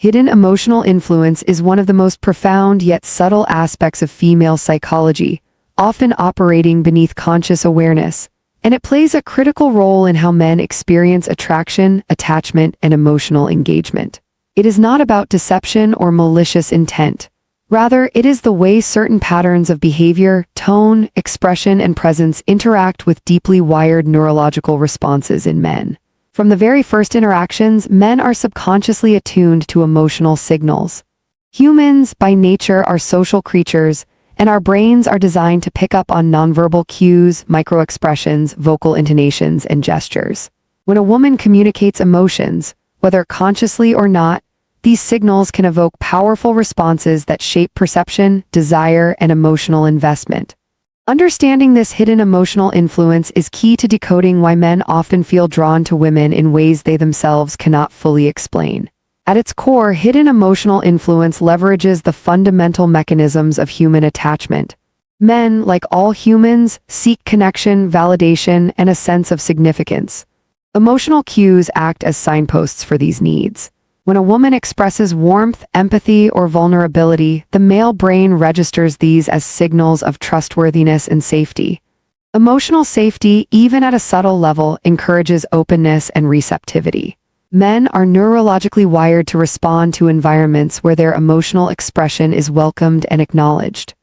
Hidden emotional influence is one of the most profound yet subtle aspects of female psychology, often operating beneath conscious awareness, and it plays a critical role in how men experience attraction, attachment, and emotional engagement. It is not about deception or malicious intent. Rather, it is the way certain patterns of behavior, tone, expression, and presence interact with deeply wired neurological responses in men. From the very first interactions, men are subconsciously attuned to emotional signals. Humans, by nature, are social creatures, and our brains are designed to pick up on nonverbal cues, microexpressions, vocal intonations, and gestures. When a woman communicates emotions, whether consciously or not, these signals can evoke powerful responses that shape perception, desire, and emotional investment. Understanding this hidden emotional influence is key to decoding why men often feel drawn to women in ways they themselves cannot fully explain. At its core, hidden emotional influence leverages the fundamental mechanisms of human attachment. Men, like all humans, seek connection, validation, and a sense of significance. Emotional cues act as signposts for these needs. When a woman expresses warmth, empathy, or vulnerability, the male brain registers these as signals of trustworthiness and safety. Emotional safety, even at a subtle level, encourages openness and receptivity. Men are neurologically wired to respond to environments where their emotional expression is welcomed and acknowledged.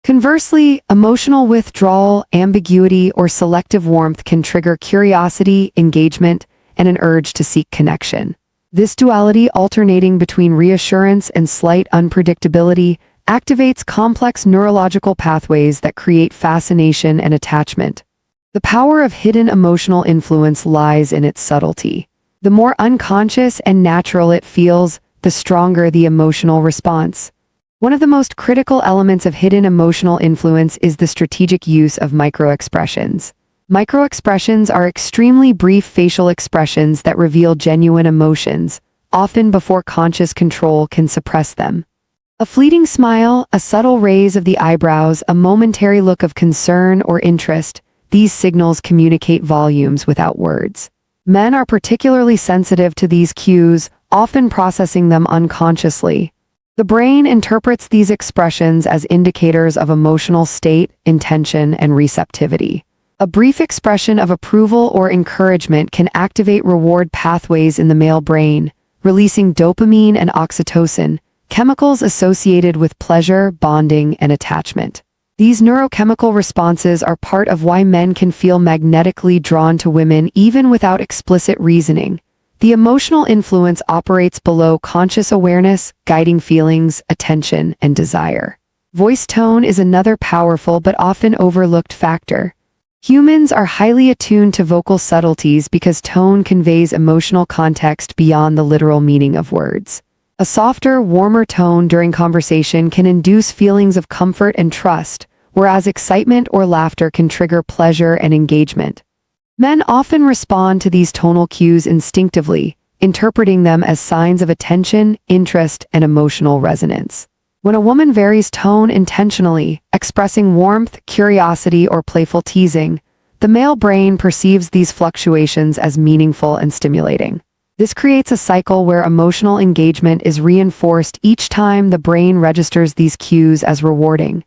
Conversely, emotional withdrawal, ambiguity, or selective warmth can trigger curiosity, engagement, and an urge to seek connection. This duality, alternating between reassurance and slight unpredictability, activates complex neurological pathways that create fascination and attachment. The power of hidden emotional influence lies in its subtlety. The more unconscious and natural it feels, the stronger the emotional response. One of the most critical elements of hidden emotional influence is the strategic use of microexpressions. Microexpressions are extremely brief facial expressions that reveal genuine emotions, often before conscious control can suppress them. A fleeting smile, a subtle raise of the eyebrows, a momentary look of concern or interest, these signals communicate volumes without words. Men are particularly sensitive to these cues, often processing them unconsciously. The brain interprets these expressions as indicators of emotional state, intention, and receptivity. A brief expression of approval or encouragement can activate reward pathways in the male brain, releasing dopamine and oxytocin, chemicals associated with pleasure, bonding, and attachment. These neurochemical responses are part of why men can feel magnetically drawn to women even without explicit reasoning. The emotional influence operates below conscious awareness, guiding feelings, attention, and desire. Voice tone is another powerful but often overlooked factor. Humans are highly attuned to vocal subtleties because tone conveys emotional context beyond the literal meaning of words. A softer, warmer tone during conversation can induce feelings of comfort and trust, whereas excitement or laughter can trigger pleasure and engagement. Men often respond to these tonal cues instinctively, interpreting them as signs of attention, interest, and emotional resonance. When a woman varies tone intentionally, expressing warmth, curiosity, or playful teasing, the male brain perceives these fluctuations as meaningful and stimulating. This creates a cycle where emotional engagement is reinforced each time the brain registers these cues as rewarding.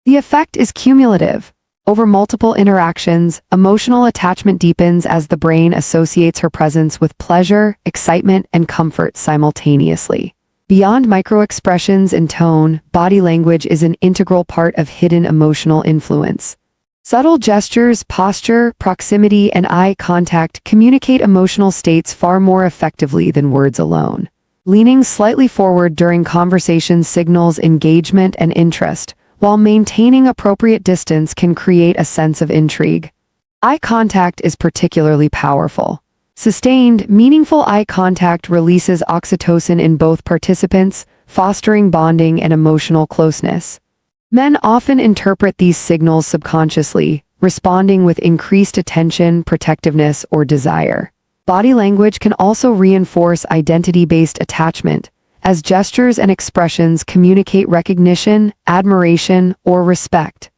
The effect is cumulative. Over multiple interactions, emotional attachment deepens as the brain associates her presence with pleasure, excitement, and comfort simultaneously. Beyond microexpressions and tone, body language is an integral part of hidden emotional influence. Subtle gestures, posture, proximity, and eye contact communicate emotional states far more effectively than words alone. Leaning slightly forward during conversation signals engagement and interest, while maintaining appropriate distance can create a sense of intrigue. Eye contact is particularly powerful. Sustained, meaningful eye contact releases oxytocin in both participants, fostering bonding and emotional closeness. Men often interpret these signals subconsciously, responding with increased attention, protectiveness, or desire. Body language can also reinforce identity-based attachment, as gestures and expressions communicate recognition, admiration, or respect.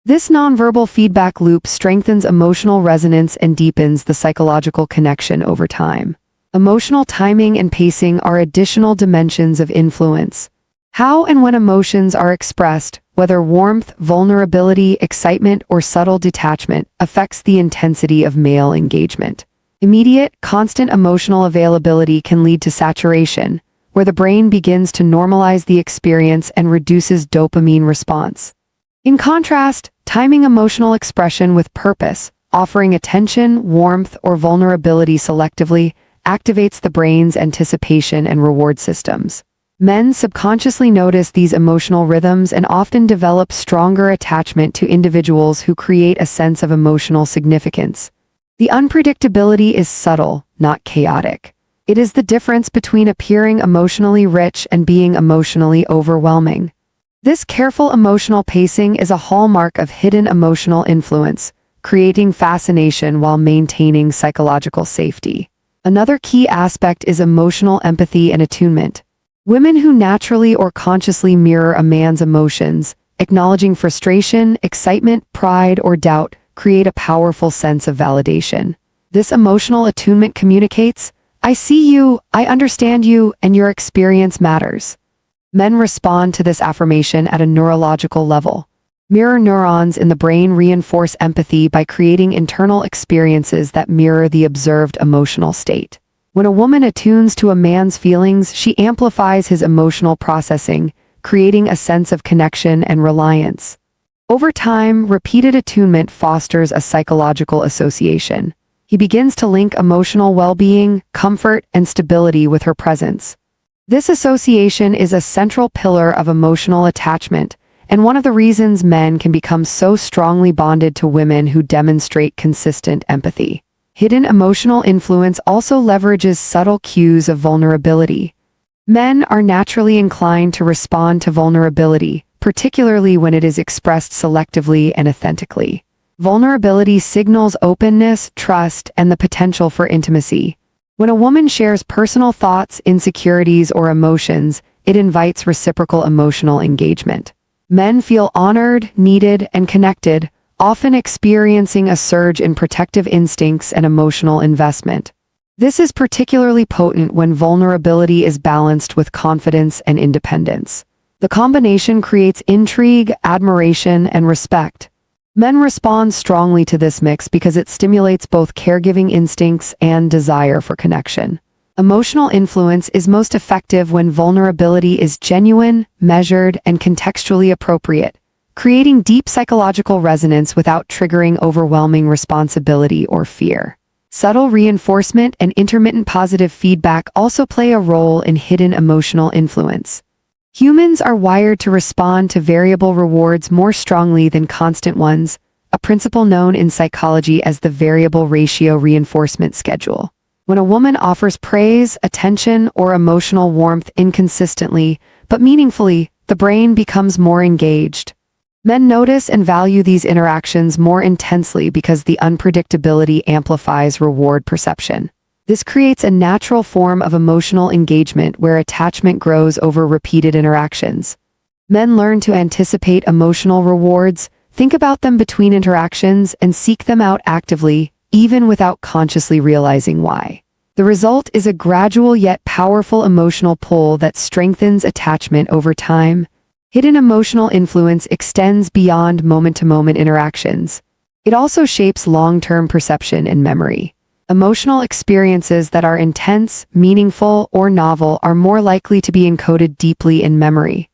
This nonverbal feedback loop strengthens emotional resonance and deepens the psychological connection over time. Emotional timing and pacing are additional dimensions of influence. How and when emotions are expressed, whether warmth, vulnerability, excitement, or subtle detachment, affects the intensity of male engagement. Immediate, constant emotional availability can lead to saturation, where the brain begins to normalize the experience and reduces dopamine response. In contrast, timing emotional expression with purpose, offering attention, warmth, or vulnerability selectively, activates the brain's anticipation and reward systems. Men subconsciously notice these emotional rhythms and often develop stronger attachment to individuals who create a sense of emotional significance. The unpredictability is subtle, not chaotic. It is the difference between appearing emotionally rich and being emotionally overwhelming. This careful emotional pacing is a hallmark of hidden emotional influence, creating fascination while maintaining psychological safety. Another key aspect is emotional empathy and attunement. Women who naturally or consciously mirror a man's emotions, acknowledging frustration, excitement, pride, or doubt, create a powerful sense of validation. This emotional attunement communicates, "I see you, I understand you, and your experience matters." Men respond to this affirmation at a neurological level. Mirror neurons in the brain reinforce empathy by creating internal experiences that mirror the observed emotional state. When a woman attunes to a man's feelings, she amplifies his emotional processing, creating a sense of connection and reliance. Over time, repeated attunement fosters a psychological association. He begins to link emotional well-being, comfort, and stability with her presence. This association is a central pillar of emotional attachment, and one of the reasons men can become so strongly bonded to women who demonstrate consistent empathy. Hidden emotional influence also leverages subtle cues of vulnerability. Men are naturally inclined to respond to vulnerability, particularly when it is expressed selectively and authentically. Vulnerability signals openness, trust, and the potential for intimacy. When a woman shares personal thoughts, insecurities, or emotions, it invites reciprocal emotional engagement. Men feel honored, needed, and connected, often experiencing a surge in protective instincts and emotional investment. This is particularly potent when vulnerability is balanced with confidence and independence. The combination creates intrigue, admiration, and respect. Men respond strongly to this mix because it stimulates both caregiving instincts and desire for connection. Emotional influence is most effective when vulnerability is genuine, measured, and contextually appropriate, creating deep psychological resonance without triggering overwhelming responsibility or fear. Subtle reinforcement and intermittent positive feedback also play a role in hidden emotional influence. Humans are wired to respond to variable rewards more strongly than constant ones, a principle known in psychology as the variable ratio reinforcement schedule. When a woman offers praise, attention, or emotional warmth inconsistently, but meaningfully, the brain becomes more engaged. Men notice and value these interactions more intensely because the unpredictability amplifies reward perception. This creates a natural form of emotional engagement where attachment grows over repeated interactions. Men learn to anticipate emotional rewards, think about them between interactions, and seek them out actively, even without consciously realizing why. The result is a gradual yet powerful emotional pull that strengthens attachment over time. Hidden emotional influence extends beyond moment-to-moment interactions. It also shapes long-term perception and memory. Emotional experiences that are intense, meaningful, or novel are more likely to be encoded deeply in memory.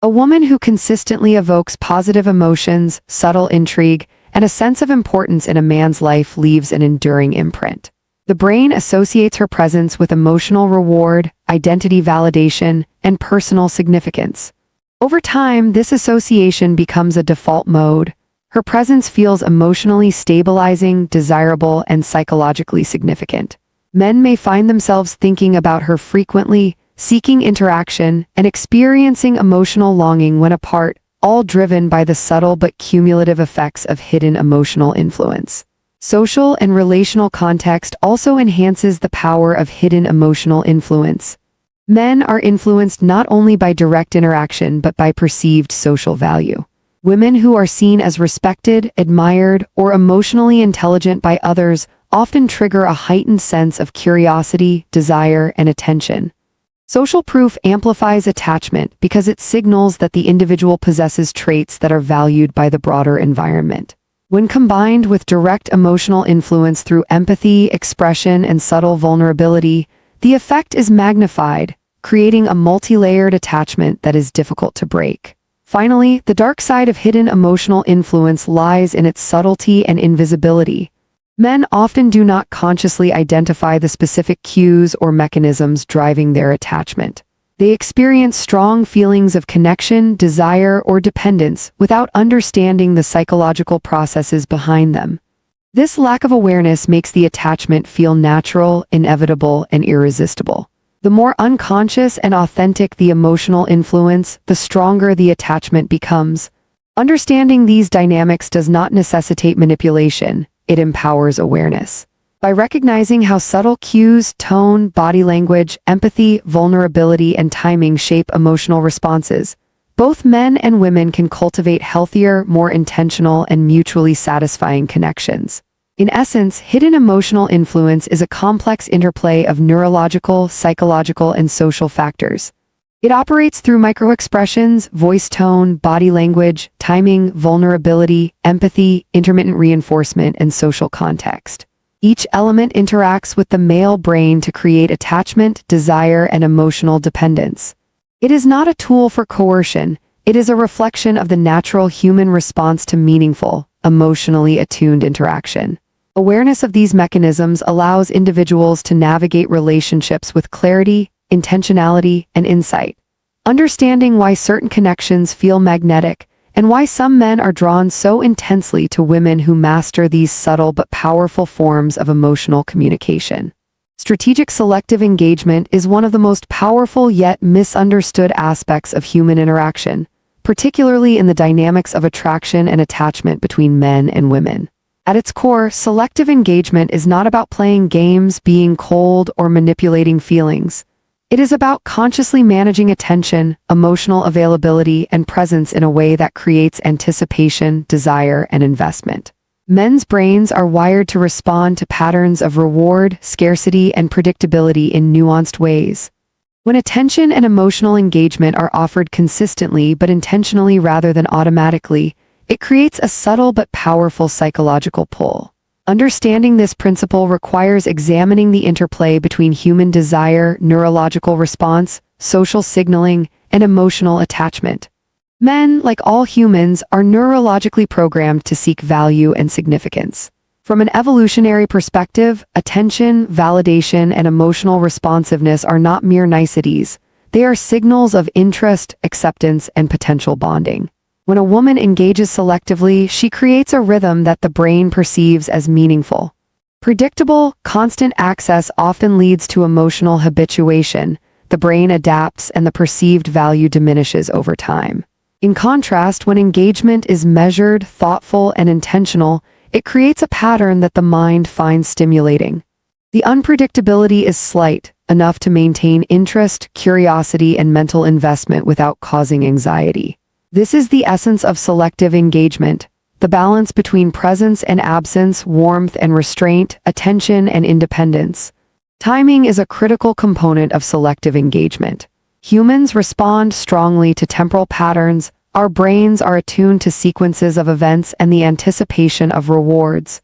A woman who consistently evokes positive emotions, subtle intrigue, and a sense of importance in a man's life leaves an enduring imprint. The brain associates her presence with emotional reward, identity validation, and personal significance. Over time, this association becomes a default mode. Her presence feels emotionally stabilizing, desirable, and psychologically significant. Men may find themselves thinking about her frequently, seeking interaction, and experiencing emotional longing when apart, all driven by the subtle but cumulative effects of hidden emotional influence. Social and relational context also enhances the power of hidden emotional influence. Men are influenced not only by direct interaction but by perceived social value. Women who are seen as respected, admired, or emotionally intelligent by others often trigger a heightened sense of curiosity, desire, and attention. Social proof amplifies attachment because it signals that the individual possesses traits that are valued by the broader environment. When combined with direct emotional influence through empathy, expression, and subtle vulnerability, the effect is magnified, creating a multi-layered attachment that is difficult to break. Finally, the dark side of hidden emotional influence lies in its subtlety and invisibility. Men often do not consciously identify the specific cues or mechanisms driving their attachment. They experience strong feelings of connection, desire, or dependence without understanding the psychological processes behind them. This lack of awareness makes the attachment feel natural, inevitable, and irresistible. The more unconscious and authentic the emotional influence, the stronger the attachment becomes. Understanding these dynamics does not necessitate manipulation. It empowers awareness. By recognizing how subtle cues, tone, body language, empathy, vulnerability, and timing shape emotional responses, both men and women can cultivate healthier, more intentional, and mutually satisfying connections. In essence, hidden emotional influence is a complex interplay of neurological, psychological, and social factors. It operates through microexpressions, voice tone, body language, timing, vulnerability, empathy, intermittent reinforcement, and social context. Each element interacts with the male brain to create attachment, desire, and emotional dependence. It is not a tool for coercion, it is a reflection of the natural human response to meaningful, emotionally attuned interaction. Awareness of these mechanisms allows individuals to navigate relationships with clarity, intentionality, and insight. Understanding why certain connections feel magnetic and why some men are drawn so intensely to women who master these subtle but powerful forms of emotional communication. Strategic selective engagement is one of the most powerful yet misunderstood aspects of human interaction, particularly in the dynamics of attraction and attachment between men and women. At its core, selective engagement is not about playing games, being cold, or manipulating feelings. It is about consciously managing attention, emotional availability, and presence in a way that creates anticipation, desire, and investment. Men's brains are wired to respond to patterns of reward, scarcity, and predictability in nuanced ways. When attention and emotional engagement are offered consistently but intentionally rather than automatically, it creates a subtle but powerful psychological pull. Understanding this principle requires examining the interplay between human desire, neurological response, social signaling, and emotional attachment. Men, like all humans, are neurologically programmed to seek value and significance. From an evolutionary perspective, attention, validation, and emotional responsiveness are not mere niceties. They are signals of interest, acceptance, and potential bonding. When a woman engages selectively, she creates a rhythm that the brain perceives as meaningful. Predictable, constant access often leads to emotional habituation. The brain adapts and the perceived value diminishes over time. In contrast, when engagement is measured, thoughtful, and intentional, it creates a pattern that the mind finds stimulating. The unpredictability is slight, enough to maintain interest, curiosity, and mental investment without causing anxiety. This is the essence of selective engagement, the balance between presence and absence, warmth and restraint, attention and independence. Timing is a critical component of selective engagement. Humans respond strongly to temporal patterns. Our brains are attuned to sequences of events and the anticipation of rewards.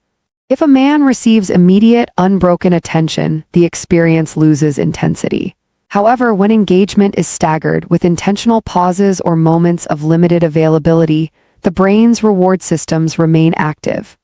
If a man receives immediate, unbroken attention, the experience loses intensity. However, when engagement is staggered with intentional pauses or moments of limited availability, the brain's reward systems remain active.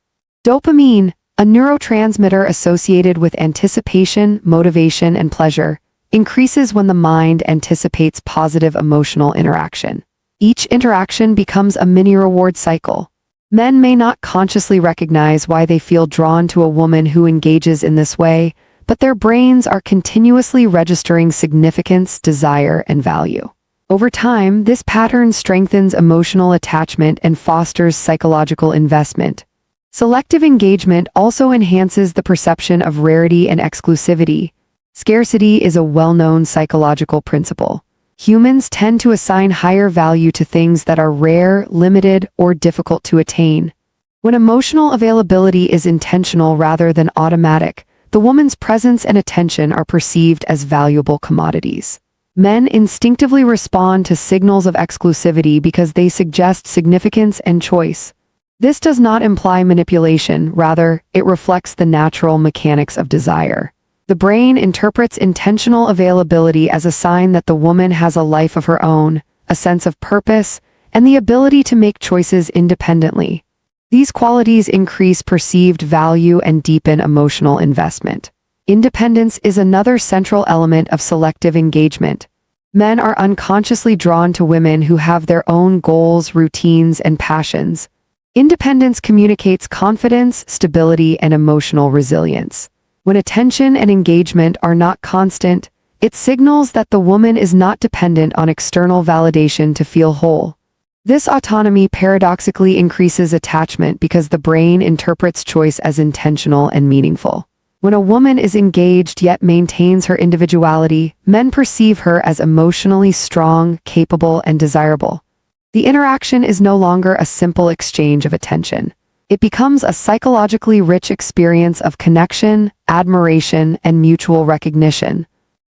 Dopamine, a neurotransmitter associated with anticipation, motivation, and pleasure, increases when the mind anticipates positive emotional interaction. Each interaction becomes a mini reward cycle. Men may not consciously recognize why they feel drawn to a woman who engages in this way, but their brains are continuously registering significance, desire, and value. Over time, this pattern strengthens emotional attachment and fosters psychological investment. Selective engagement also enhances the perception of rarity and exclusivity. Scarcity is a well-known psychological principle. Humans tend to assign higher value to things that are rare, limited, or difficult to attain. When emotional availability is intentional rather than automatic, the woman's presence and attention are perceived as valuable commodities. Men instinctively respond to signals of exclusivity because they suggest significance and choice. This does not imply manipulation, rather, it reflects the natural mechanics of desire. The brain interprets intentional availability as a sign that the woman has a life of her own, a sense of purpose, and the ability to make choices independently. These qualities increase perceived value and deepen emotional investment. Independence is another central element of selective engagement. Men are unconsciously drawn to women who have their own goals, routines, and passions. Independence communicates confidence, stability, and emotional resilience. When attention and engagement are not constant, it signals that the woman is not dependent on external validation to feel whole. This autonomy paradoxically increases attachment because the brain interprets choice as intentional and meaningful. When a woman is engaged yet maintains her individuality, men perceive her as emotionally strong, capable, and desirable. The interaction is no longer a simple exchange of attention. It becomes a psychologically rich experience of connection, admiration, and mutual recognition.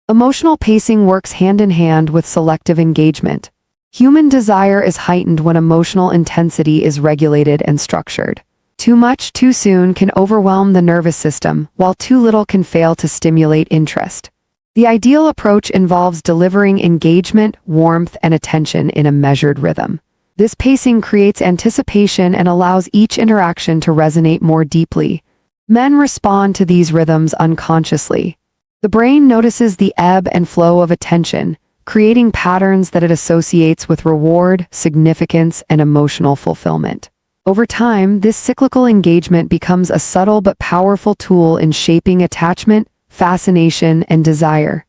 Emotional pacing works hand in hand with selective engagement. Human desire is heightened when emotional intensity is regulated and structured. Too much, too soon can overwhelm the nervous system, while too little can fail to stimulate interest. The ideal approach involves delivering engagement, warmth, and attention in a measured rhythm. This pacing creates anticipation and allows each interaction to resonate more deeply. Men respond to these rhythms unconsciously. The brain notices the ebb and flow of attention, creating patterns that it associates with reward, significance, and emotional fulfillment. Over time, this cyclical engagement becomes a subtle but powerful tool in shaping attachment, fascination, and desire.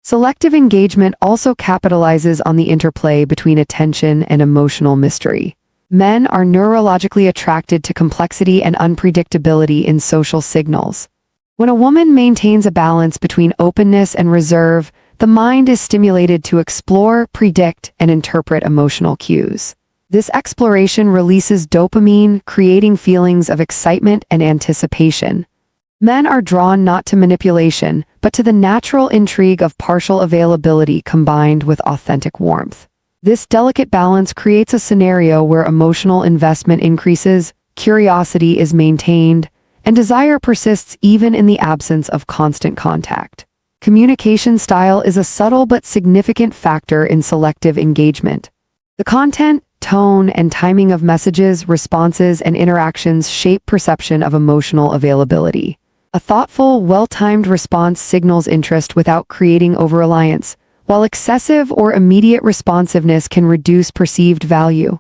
Selective engagement also capitalizes on the interplay between attention and emotional mystery. Men are neurologically attracted to complexity and unpredictability in social signals. When a woman maintains a balance between openness and reserve, the mind is stimulated to explore, predict, and interpret emotional cues. This exploration releases dopamine, creating feelings of excitement and anticipation. Men are drawn not to manipulation, but to the natural intrigue of partial availability combined with authentic warmth. This delicate balance creates a scenario where emotional investment increases, curiosity is maintained, and desire persists even in the absence of constant contact. Communication style is a subtle but significant factor in selective engagement. The content, tone, and timing of messages, responses, and interactions shape perception of emotional availability. A thoughtful, well-timed response signals interest without creating over-reliance, while excessive or immediate responsiveness can reduce perceived value.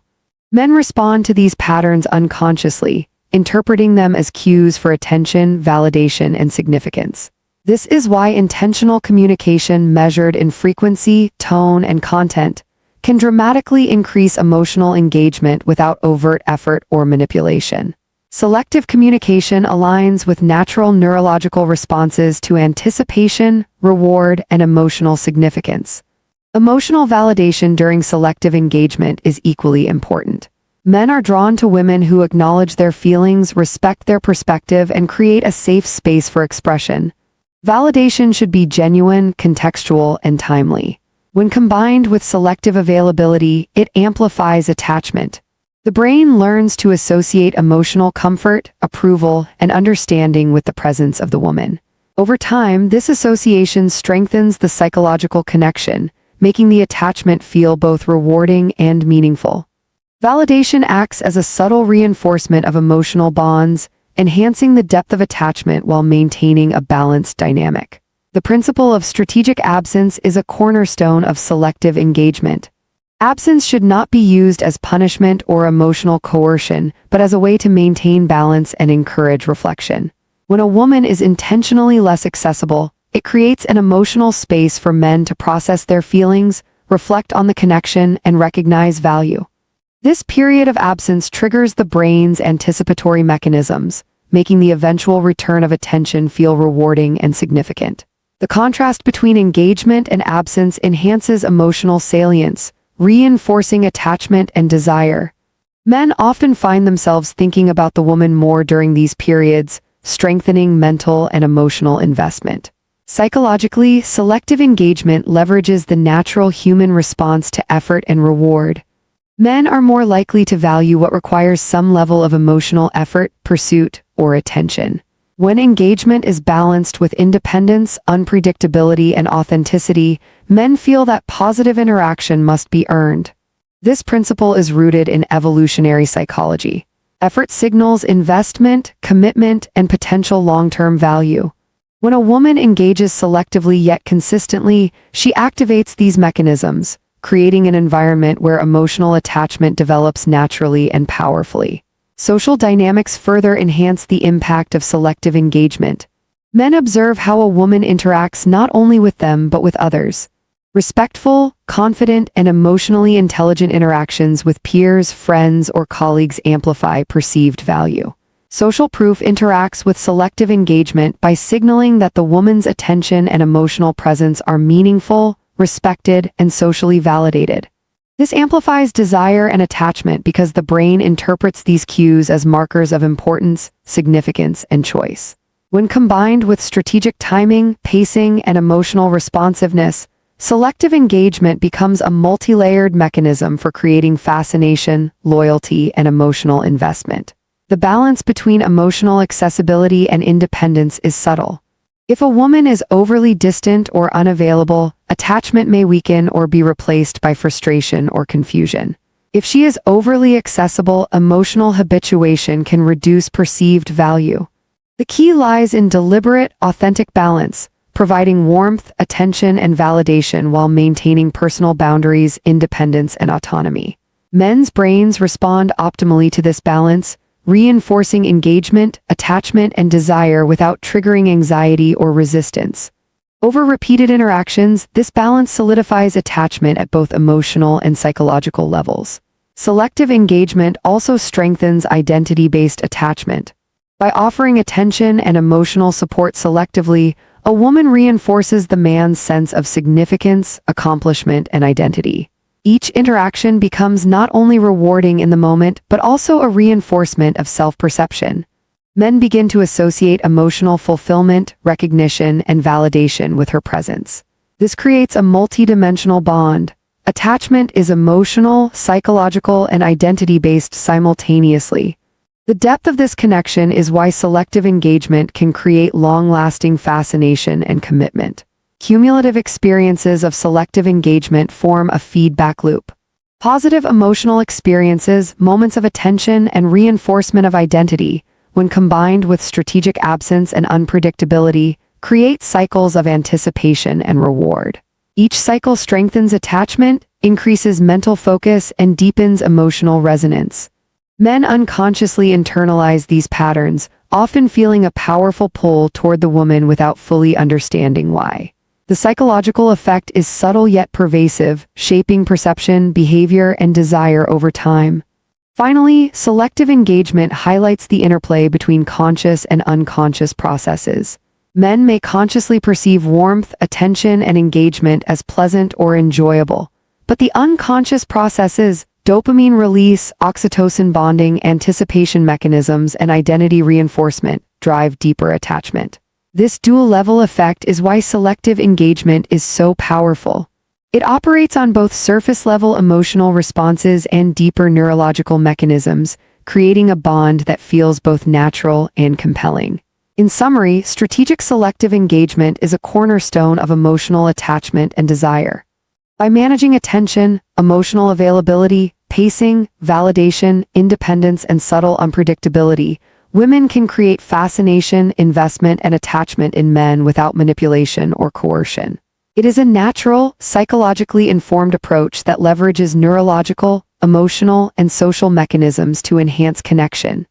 Men respond to these patterns unconsciously, interpreting them as cues for attention, validation, and significance. This is why intentional communication measured in frequency, tone, and content can dramatically increase emotional engagement without overt effort or manipulation. Selective communication aligns with natural neurological responses to anticipation, reward, and emotional significance. Emotional validation during selective engagement is equally important. Men are drawn to women who acknowledge their feelings, respect their perspective, and create a safe space for expression. Validation should be genuine, contextual, and timely. When combined with selective availability, it amplifies attachment. The brain learns to associate emotional comfort, approval, and understanding with the presence of the woman. Over time, this association strengthens the psychological connection, making the attachment feel both rewarding and meaningful. Validation acts as a subtle reinforcement of emotional bonds, enhancing the depth of attachment while maintaining a balanced dynamic. The principle of strategic absence is a cornerstone of selective engagement. Absence should not be used as punishment or emotional coercion, but as a way to maintain balance and encourage reflection. When a woman is intentionally less accessible, it creates an emotional space for men to process their feelings, reflect on the connection, and recognize value. This period of absence triggers the brain's anticipatory mechanisms, making the eventual return of attention feel rewarding and significant. The contrast between engagement and absence enhances emotional salience, reinforcing attachment and desire. Men often find themselves thinking about the woman more during these periods, strengthening mental and emotional investment. Psychologically, selective engagement leverages the natural human response to effort and reward. Men are more likely to value what requires some level of emotional effort, pursuit, or attention. When engagement is balanced with independence, unpredictability, and authenticity, men feel that positive interaction must be earned. This principle is rooted in evolutionary psychology. Effort signals investment, commitment, and potential long-term value. When a woman engages selectively yet consistently, she activates these mechanisms, creating an environment where emotional attachment develops naturally and powerfully. Social dynamics further enhance the impact of selective engagement. Men observe how a woman interacts not only with them but with others. Respectful, confident, and emotionally intelligent interactions with peers, friends, or colleagues amplify perceived value. Social proof interacts with selective engagement by signaling that the woman's attention and emotional presence are meaningful, respected, and socially validated. This amplifies desire and attachment because the brain interprets these cues as markers of importance, significance, and choice. When combined with strategic timing, pacing, and emotional responsiveness, selective engagement becomes a multi-layered mechanism for creating fascination, loyalty, and emotional investment. The balance between emotional accessibility and independence is subtle. If a woman is overly distant or unavailable, attachment may weaken or be replaced by frustration or confusion. If she is overly accessible, emotional habituation can reduce perceived value. The key lies in deliberate, authentic balance, providing warmth, attention, and validation while maintaining personal boundaries, independence, and autonomy. Men's brains respond optimally to this balance, reinforcing engagement, attachment, and desire without triggering anxiety or resistance. Over repeated interactions, this balance solidifies attachment at both emotional and psychological levels. Selective engagement also strengthens identity-based attachment. By offering attention and emotional support selectively, a woman reinforces the man's sense of significance, accomplishment, and identity. Each interaction becomes not only rewarding in the moment, but also a reinforcement of self-perception. Men begin to associate emotional fulfillment, recognition, and validation with her presence. This creates a multi-dimensional bond. Attachment is emotional, psychological, and identity-based simultaneously. The depth of this connection is why selective engagement can create long-lasting fascination and commitment. Cumulative experiences of selective engagement form a feedback loop. Positive emotional experiences, moments of attention, and reinforcement of identity, when combined with strategic absence and unpredictability, create cycles of anticipation and reward. Each cycle strengthens attachment, increases mental focus, and deepens emotional resonance. Men unconsciously internalize these patterns, often feeling a powerful pull toward the woman without fully understanding why. The psychological effect is subtle yet pervasive, shaping perception, behavior, and desire over time. Finally, selective engagement highlights the interplay between conscious and unconscious processes. Men may consciously perceive warmth, attention, and engagement as pleasant or enjoyable, but the unconscious processes, dopamine release, oxytocin bonding, anticipation mechanisms, and identity reinforcement, drive deeper attachment. This dual-level effect is why selective engagement is so powerful. It operates on both surface-level emotional responses and deeper neurological mechanisms, creating a bond that feels both natural and compelling. In summary, strategic selective engagement is a cornerstone of emotional attachment and desire. By managing attention, emotional availability, pacing, validation, independence, and subtle unpredictability, women can create fascination, investment, and attachment in men without manipulation or coercion. It is a natural, psychologically informed approach that leverages neurological, emotional, and social mechanisms to enhance connection.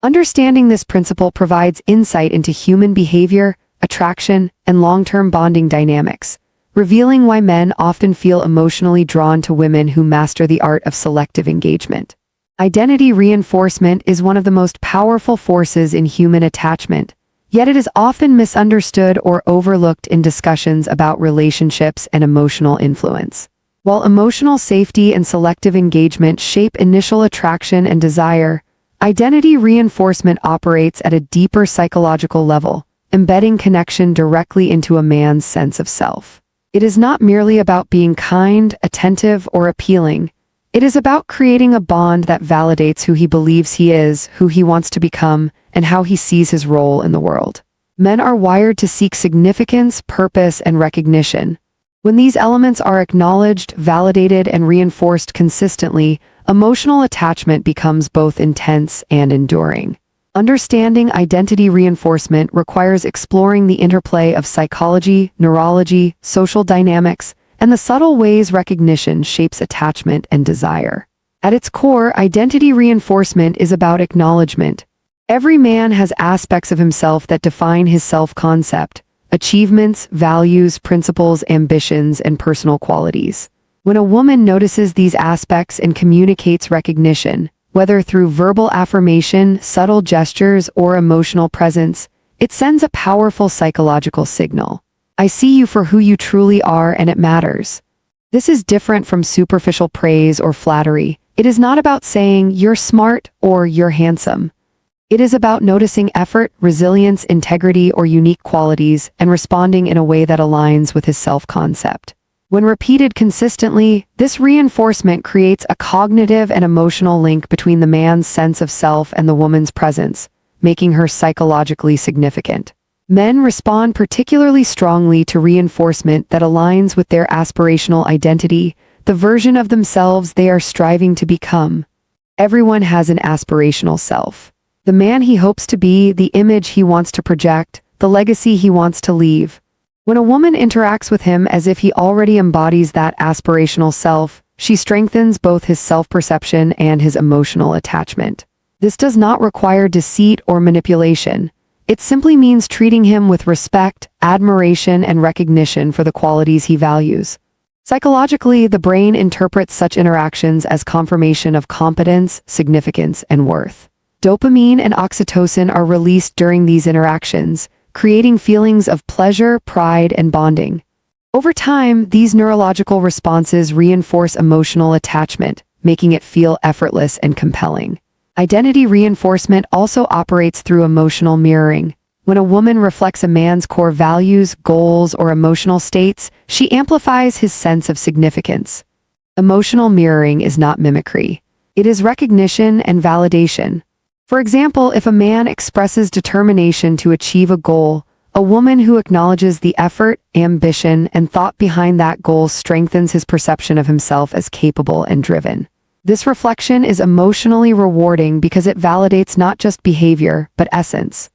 Understanding this principle provides insight into human behavior, attraction, and long-term bonding dynamics, revealing why men often feel emotionally drawn to women who master the art of selective engagement. Identity reinforcement is one of the most powerful forces in human attachment, yet it is often misunderstood or overlooked in discussions about relationships and emotional influence. While emotional safety and selective engagement shape initial attraction and desire, identity reinforcement operates at a deeper psychological level, embedding connection directly into a man's sense of self. It is not merely about being kind, attentive, or appealing. It is about creating a bond that validates who he believes he is, who he wants to become, and how he sees his role in the world. Men are wired to seek significance, purpose, and recognition. When these elements are acknowledged, validated, and reinforced consistently, emotional attachment becomes both intense and enduring. Understanding identity reinforcement requires exploring the interplay of psychology, neurology, social dynamics, and the subtle ways recognition shapes attachment and desire. At its core, identity reinforcement is about acknowledgement. Every man has aspects of himself that define his self-concept, achievements, values, principles, ambitions, and personal qualities. When a woman notices these aspects and communicates recognition, whether through verbal affirmation, subtle gestures, or emotional presence, it sends a powerful psychological signal. I see you for who you truly are, and it matters. This is different from superficial praise or flattery. It is not about saying you're smart or you're handsome. It is about noticing effort, resilience, integrity, or unique qualities and responding in a way that aligns with his self-concept. When repeated consistently, this reinforcement creates a cognitive and emotional link between the man's sense of self and the woman's presence, making her psychologically significant. Men respond particularly strongly to reinforcement that aligns with their aspirational identity, the version of themselves they are striving to become. Everyone has an aspirational self. The man he hopes to be, the image he wants to project, the legacy he wants to leave. When a woman interacts with him as if he already embodies that aspirational self, she strengthens both his self-perception and his emotional attachment. This does not require deceit or manipulation. It simply means treating him with respect, admiration, and recognition for the qualities he values. Psychologically, the brain interprets such interactions as confirmation of competence, significance, and worth. Dopamine and oxytocin are released during these interactions, creating feelings of pleasure, pride, and bonding. Over time, these neurological responses reinforce emotional attachment, making it feel effortless and compelling. Identity reinforcement also operates through emotional mirroring. When a woman reflects a man's core values, goals, or emotional states, she amplifies his sense of significance. Emotional mirroring is not mimicry. It is recognition and validation. For example, if a man expresses determination to achieve a goal, a woman who acknowledges the effort, ambition, and thought behind that goal strengthens his perception of himself as capable and driven. This reflection is emotionally rewarding because it validates not just behavior, but essence.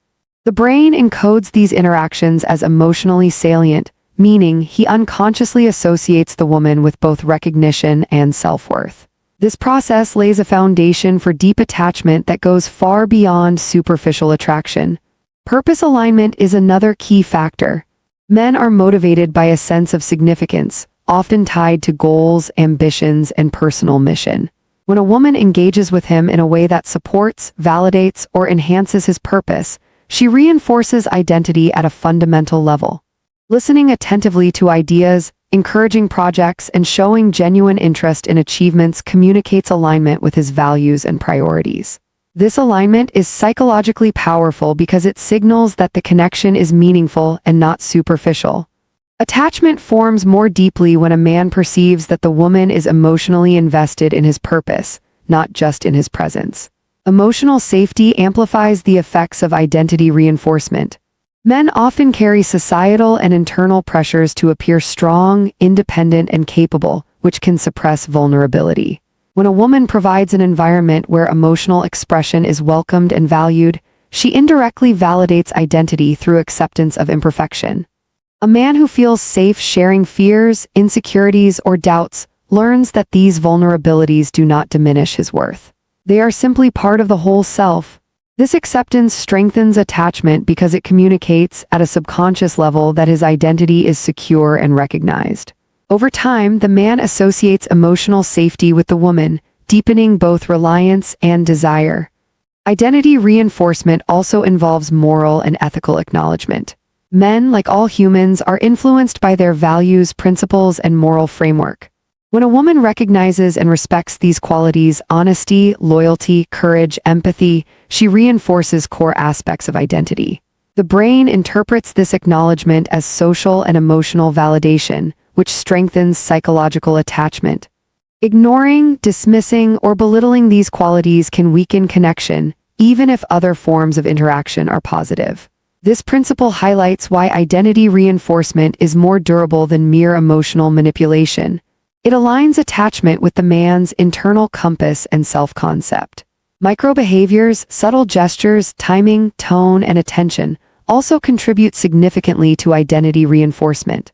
The brain encodes these interactions as emotionally salient, meaning he unconsciously associates the woman with both recognition and self-worth. This process lays a foundation for deep attachment that goes far beyond superficial attraction. Purpose alignment is another key factor. Men are motivated by a sense of significance, often tied to goals, ambitions, and personal mission. When a woman engages with him in a way that supports, validates, or enhances his purpose, she reinforces identity at a fundamental level. Listening attentively to ideas, encouraging projects, and showing genuine interest in achievements communicates alignment with his values and priorities. This alignment is psychologically powerful because it signals that the connection is meaningful and not superficial. Attachment forms more deeply when a man perceives that the woman is emotionally invested in his purpose, not just in his presence. Emotional safety amplifies the effects of identity reinforcement. Men often carry societal and internal pressures to appear strong, independent, and capable, which can suppress vulnerability. When a woman provides an environment where emotional expression is welcomed and valued, she indirectly validates identity through acceptance of imperfection. A man who feels safe sharing fears, insecurities, or doubts learns that these vulnerabilities do not diminish his worth. They are simply part of the whole self. This acceptance strengthens attachment because it communicates at a subconscious level that his identity is secure and recognized. Over time, the man associates emotional safety with the woman, deepening both reliance and desire. Identity reinforcement also involves moral and ethical acknowledgement. Men, like all humans, are influenced by their values, principles, and moral framework. When a woman recognizes and respects these qualities, honesty, loyalty, courage, empathy, she reinforces core aspects of identity. The brain interprets this acknowledgement as social and emotional validation, which strengthens psychological attachment. Ignoring, dismissing, or belittling these qualities can weaken connection, even if other forms of interaction are positive. This principle highlights why identity reinforcement is more durable than mere emotional manipulation. It aligns attachment with the man's internal compass and self-concept. Microbehaviors, subtle gestures, timing, tone, and attention also contribute significantly to identity reinforcement.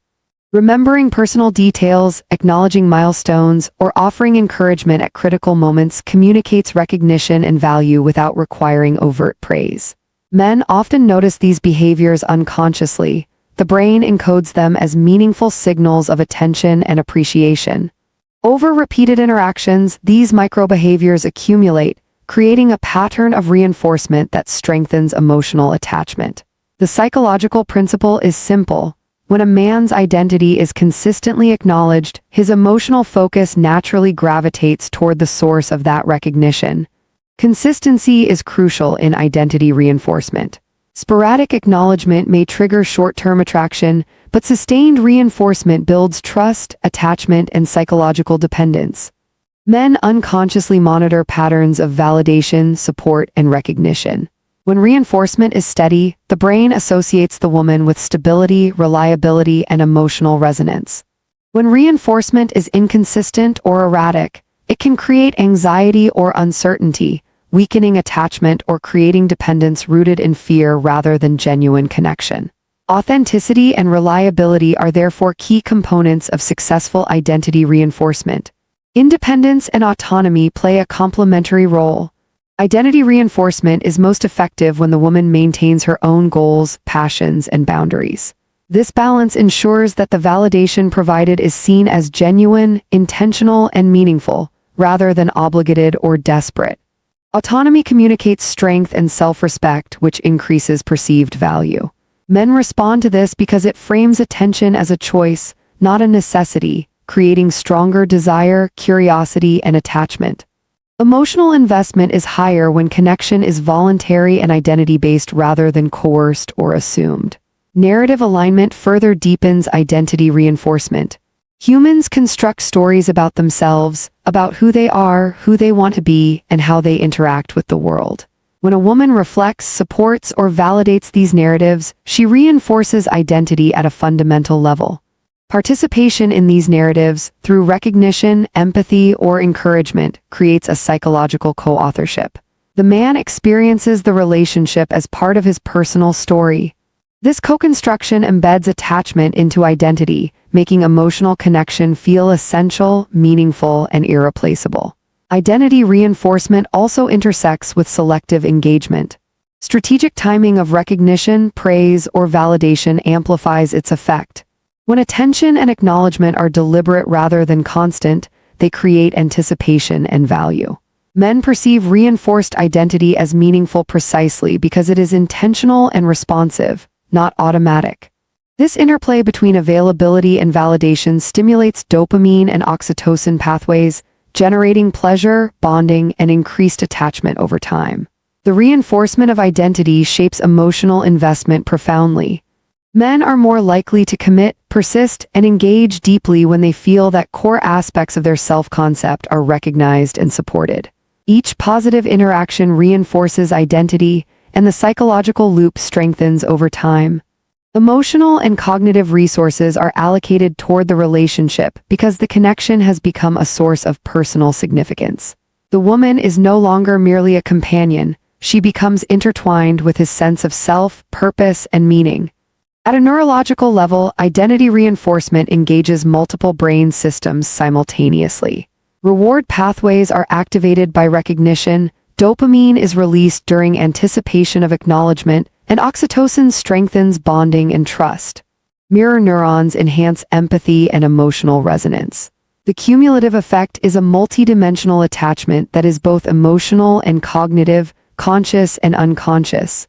Remembering personal details, acknowledging milestones, or offering encouragement at critical moments communicates recognition and value without requiring overt praise. Men often notice these behaviors unconsciously. The brain encodes them as meaningful signals of attention and appreciation. Over repeated interactions, these microbehaviors accumulate, creating a pattern of reinforcement that strengthens emotional attachment. The psychological principle is simple. When a man's identity is consistently acknowledged, his emotional focus naturally gravitates toward the source of that recognition. Consistency is crucial in identity reinforcement. Sporadic acknowledgement may trigger short-term attraction, but sustained reinforcement builds trust, attachment, and psychological dependence. Men unconsciously monitor patterns of validation, support, and recognition. When reinforcement is steady, the brain associates the woman with stability, reliability, and emotional resonance. When reinforcement is inconsistent or erratic, it can create anxiety or uncertainty, weakening attachment or creating dependence rooted in fear rather than genuine connection. Authenticity and reliability are therefore key components of successful identity reinforcement. Independence and autonomy play a complementary role. Identity reinforcement is most effective when the woman maintains her own goals, passions, and boundaries. This balance ensures that the validation provided is seen as genuine, intentional, and meaningful, rather than obligated or desperate. Autonomy communicates strength and self-respect, which increases perceived value. Men respond to this because it frames attention as a choice, not a necessity, creating stronger desire, curiosity, and attachment. Emotional investment is higher when connection is voluntary and identity-based rather than coerced or assumed. Narrative alignment further deepens identity reinforcement. Humans construct stories about themselves, about who they are, who they want to be, and how they interact with the world. When a woman reflects, supports, or validates these narratives, she reinforces identity at a fundamental level. Participation in these narratives, through recognition, empathy, or encouragement, creates a psychological co-authorship. The man experiences the relationship as part of his personal story. This co-construction embeds attachment into identity, making emotional connection feel essential, meaningful, and irreplaceable. Identity reinforcement also intersects with selective engagement. Strategic timing of recognition, praise, or validation amplifies its effect. When attention and acknowledgement are deliberate rather than constant, they create anticipation and value. Men perceive reinforced identity as meaningful precisely because it is intentional and responsive, not automatic. This interplay between availability and validation stimulates dopamine and oxytocin pathways, generating pleasure, bonding, and increased attachment over time. The reinforcement of identity shapes emotional investment profoundly. Men are more likely to commit, persist, and engage deeply when they feel that core aspects of their self-concept are recognized and supported. Each positive interaction reinforces identity, and the psychological loop strengthens over time. Emotional and cognitive resources are allocated toward the relationship because the connection has become a source of personal significance. The woman is no longer merely a companion, she becomes intertwined with his sense of self, purpose, and meaning. At a neurological level, identity reinforcement engages multiple brain systems simultaneously. Reward pathways are activated by recognition, dopamine is released during anticipation of acknowledgement, and oxytocin strengthens bonding and trust. Mirror neurons enhance empathy and emotional resonance. The cumulative effect is a multidimensional attachment that is both emotional and cognitive, conscious and unconscious.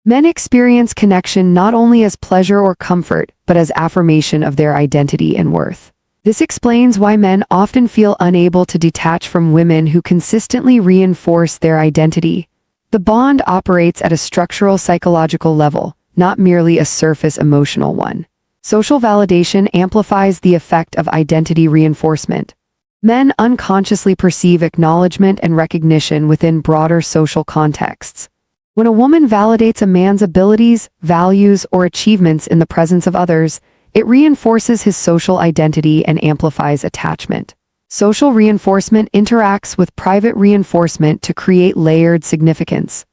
Men experience connection not only as pleasure or comfort, but as affirmation of their identity and worth. This explains why men often feel unable to detach from women who consistently reinforce their identity. The bond operates at a structural psychological level, not merely a surface emotional one. Social validation amplifies the effect of identity reinforcement. Men unconsciously perceive acknowledgement and recognition within broader social contexts. When a woman validates a man's abilities, values, or achievements in the presence of others, it reinforces his social identity and amplifies attachment. Social reinforcement interacts with private reinforcement to create layered significance.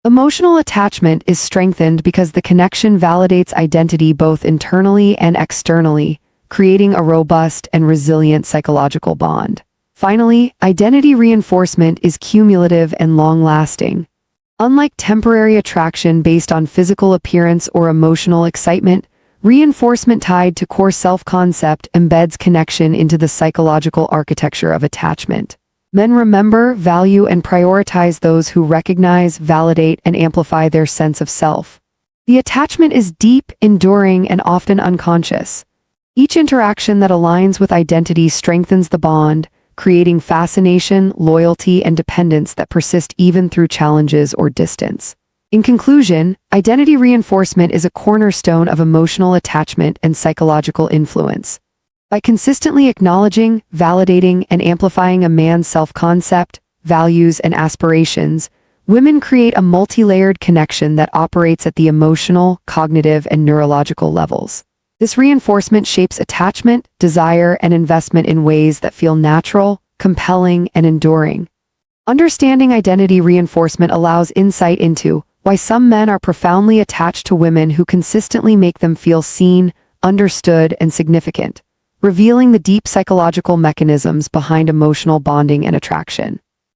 Emotional attachment is strengthened because the connection validates identity both internally and externally, creating a robust and resilient psychological bond. Finally, identity reinforcement is cumulative and long-lasting. Unlike temporary attraction based on physical appearance or emotional excitement, reinforcement tied to core self-concept embeds connection into the psychological architecture of attachment. Men remember, value, and prioritize those who recognize, validate, and amplify their sense of self. The attachment is deep, enduring, and often unconscious. Each interaction that aligns with identity strengthens the bond, creating fascination, loyalty, and dependence that persist even through challenges or distance. In conclusion, identity reinforcement is a cornerstone of emotional attachment and psychological influence. By consistently acknowledging, validating, and amplifying a man's self-concept, values, and aspirations, women create a multi-layered connection that operates at the emotional, cognitive, and neurological levels. This reinforcement shapes attachment, desire, and investment in ways that feel natural, compelling, and enduring. Understanding identity reinforcement allows insight into why some men are profoundly attached to women who consistently make them feel seen, understood, and significant, revealing the deep psychological mechanisms behind emotional bonding and attraction.